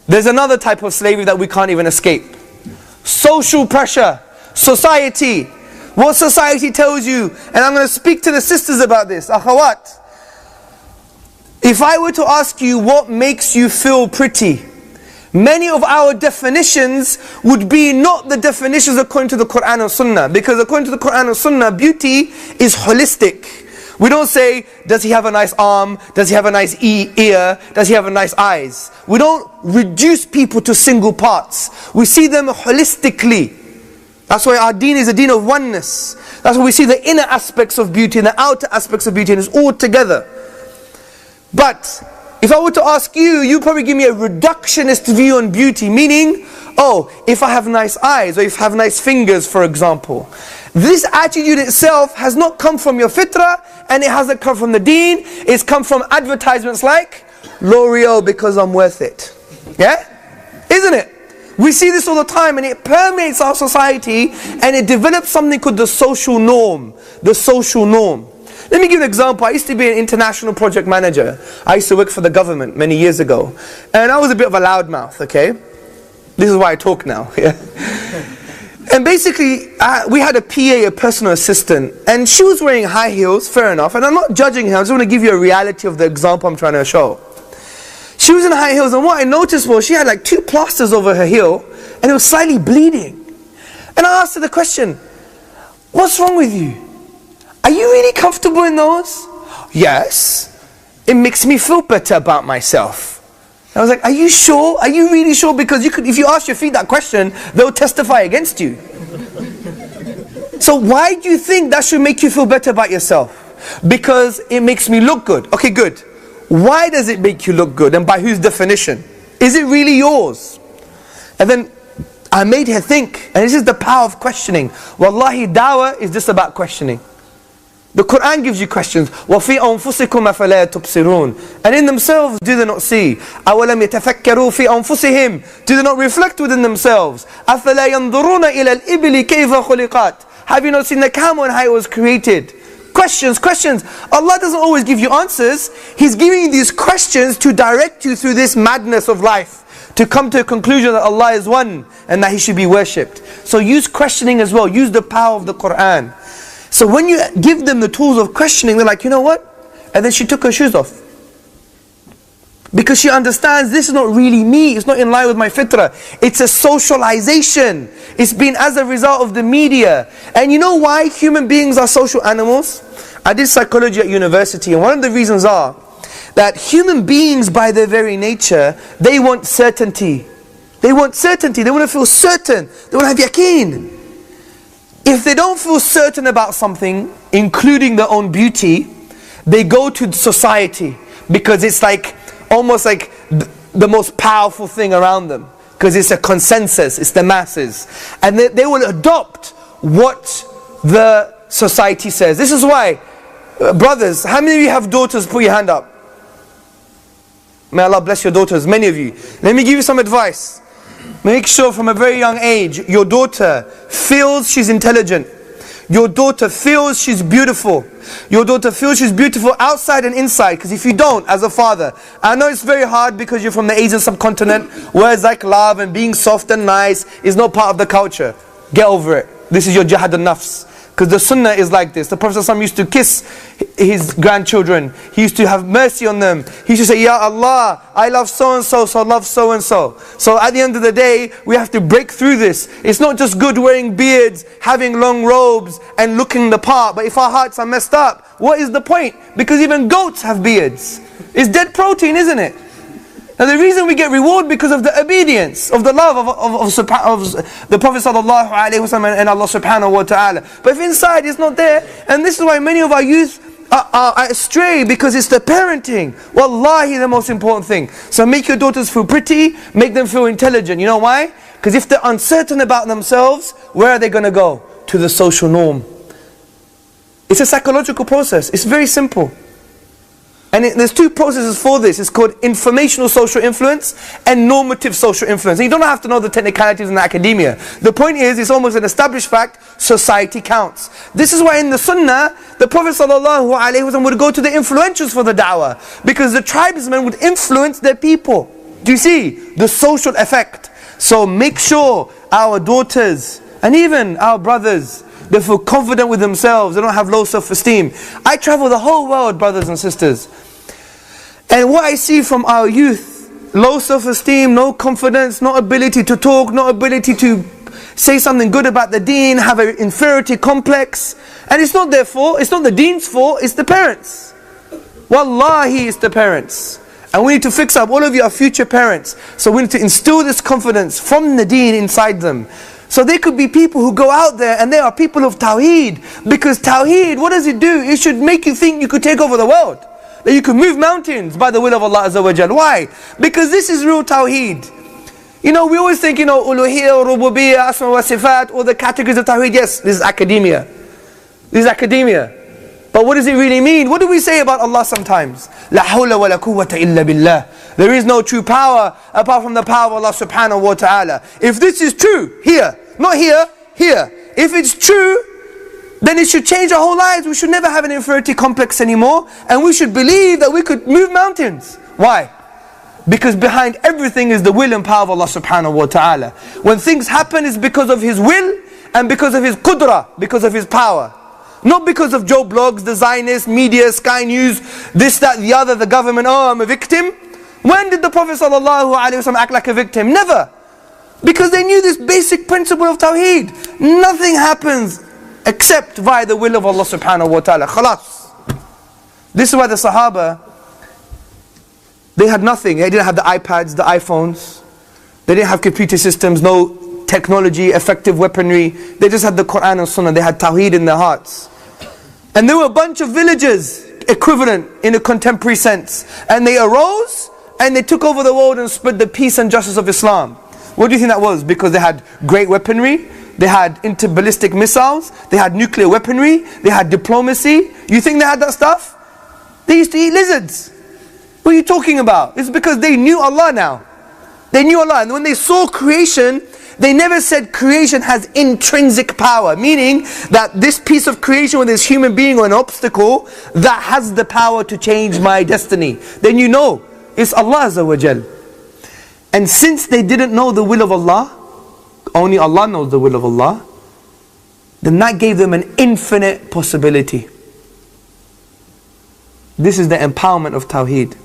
There's another type of slavery that we can't even escape. Social pressure. Society. What society tells you. And I'm going to speak to the sisters about this. Akhawat. If I were to ask you what makes you feel pretty, many of our definitions would be not the definitions according to the Quran and Sunnah. Because according to the Quran and Sunnah, beauty is holistic. We don't say, does he have a nice arm? Does he have a nice ear? Does he have a nice eyes? We don't reduce people to single parts. We see them holistically. That's why our deen is a deen of oneness. That's why we see the inner aspects of beauty and the outer aspects of beauty, and it's all together. But if I were to ask you, you'd probably give me a reductionist view on beauty, meaning, oh, if I have nice eyes, or if I have nice fingers, for example. This attitude itself has not come from your fitrah, and it hasn't come from the deen. It's come from advertisements like L'Oreal because I'm worth it. Yeah? Isn't it? We see this all the time, and it permeates our society, and it develops something called the social norm. The social norm. Let me give you an example. I used to be an international project manager. I used to work for the government many years ago. And I was a bit of a loudmouth, okay? This is why I talk now. Yeah? And basically, we had a PA, a personal assistant, and she was wearing high heels, fair enough. And I'm not judging her, I just want to give you a reality of the example I'm trying to show. She was in high heels, and what I noticed was she had like 2 plasters over her heel, and it was slightly bleeding. And I asked her the question, what's wrong with you? Are you really comfortable in those? Yes. It makes me feel better about myself. I was like, are you sure? Are you really sure? Because you could, if you ask your feet that question, they'll testify against you. So why do you think that should make you feel better about yourself? Because it makes me look good. Okay, good. Why does it make you look good? And by whose definition? Is it really yours? And then I made her think. And this is the power of questioning. Wallahi, dawah is just about questioning. The Quran gives you questions. وَفِي أَنفُسِكُمْ أَفَلَا تُبْصِرُونَ. And in themselves, do they not see? أَوَلَمْ يَتَفَكَّرُوا فِي أَنفُسِهِمْ. Do they not reflect within themselves? أَفَلَا يَنْظُرُونَ إِلَى الْإِبِلِ كَيْفَ خُلِقَتْ. Have you not seen the camel and how it was created? Questions, questions. Allah doesn't always give you answers. He's giving you these questions to direct you through this madness of life, to come to a conclusion that Allah is one and that He should be worshipped. So use questioning as well. Use the power of the Quran. So when you give them the tools of questioning, they're like, you know what? And then she took her shoes off. Because she understands this is not really me. It's not in line with my fitrah. It's a socialization. It's been as a result of the media. And you know why human beings are social animals? I did psychology at university, and one of the reasons are that human beings by their very nature, they want certainty. They want certainty. They want to feel certain. They want to have yaqeen. If they don't feel certain about something, including their own beauty, they go to society, because it's like almost like the most powerful thing around them, because it's a consensus, it's the masses, and they will adopt what the society says. This is why, brothers, how many of you have daughters? Put your hand up. May Allah bless your daughters, many of you. Let me give you some advice. Make sure from a very young age, your daughter feels she's intelligent. Your daughter feels she's beautiful. Your daughter feels she's beautiful outside and inside. Because if you don't, as a father, I know it's very hard because you're from the Asian subcontinent, where it's like love and being soft and nice is not part of the culture. Get over it. This is your jihad al-nafs. Because the sunnah is like this. The Prophet ﷺ used to kiss his grandchildren. He used to have mercy on them. He used to say, Ya Allah, I love so-and-so, so love so-and-so. So at the end of the day, we have to break through this. It's not just good wearing beards, having long robes, and looking the part. But if our hearts are messed up, what is the point? Because even goats have beards. It's dead protein, isn't it? Now the reason we get reward because of the obedience, of the love of the Prophet ﷺ and Allah subhanahu wa ta'ala. But if inside it's not there, and this is why many of our youth are astray, because it's the parenting. Wallahi, the most important thing. So make your daughters feel pretty, make them feel intelligent. You know why? Because if they're uncertain about themselves, where are they going to go? To the social norm. It's a psychological process. It's very simple. And there's 2 processes for this. It's called informational social influence and normative social influence. And you don't have to know the technicalities in the academia. The point is, it's almost an established fact, society counts. This is why in the sunnah, the Prophet ﷺ would go to the influentials for the da'wah. Because the tribesmen would influence their people. Do you see the social effect? So make sure our daughters and even our brothers, they feel confident with themselves. They don't have low self-esteem. I travel the whole world, brothers and sisters. And what I see from our youth, low self-esteem, no confidence, no ability to talk, no ability to say something good about the deen, have an inferiority complex. And it's not their fault, it's not the deen's fault, it's the parents. Wallahi, it's the parents. And we need to fix up. All of you are future parents. So we need to instill this confidence from the deen inside them. So they could be people who go out there and they are people of Tawheed. Because Tawheed, what does it do? It should make you think you could take over the world. That you could move mountains by the will of Allah Azza wa Jal. Why? Because this is real Tawheed. You know, we always think, uluhiyya, rububiyyah, asma wa sifat, all the categories of Tawheed. Yes, this is academia. This is academia. But what does it really mean? What do we say about Allah sometimes? La hawla wa la quwwata illa billah. There is no true power apart from the power of Allah subhanahu wa ta'ala. If this is true, here, not here, here. If it's true, then it should change our whole lives. We should never have an inferiority complex anymore. And we should believe that we could move mountains. Why? Because behind everything is the will and power of Allah subhanahu wa ta'ala. When things happen, it's because of His will and because of His qudra, because of His power. Not because of Joe Blogs, the Zionist, media, Sky News, this, that, the other, the government, oh, I'm a victim. When did the Prophet ﷺ act like a victim? Never. Because they knew this basic principle of Tawheed. Nothing happens except via the will of Allah subhanahu wa ta'ala. Khalas. This is why the Sahaba, they had nothing. They didn't have the iPads, the iPhones. They didn't have computer systems, no technology, effective weaponry. They just had the Quran and Sunnah. They had Tawheed in their hearts. And there were a bunch of villages equivalent in a contemporary sense. And they arose and they took over the world and spread the peace and justice of Islam. What do you think that was? Because they had great weaponry, they had interballistic missiles, they had nuclear weaponry, they had diplomacy. You think they had that stuff? They used to eat lizards. What are you talking about? It's because they knew Allah now. They knew Allah. And when they saw creation, they never said creation has intrinsic power. Meaning that this piece of creation, whether it's human being or an obstacle, that has the power to change my destiny. Then you know, it's Allah Azza wa Jal. And since they didn't know the will of Allah, only Allah knows the will of Allah, then that gave them an infinite possibility. This is the empowerment of Tawheed.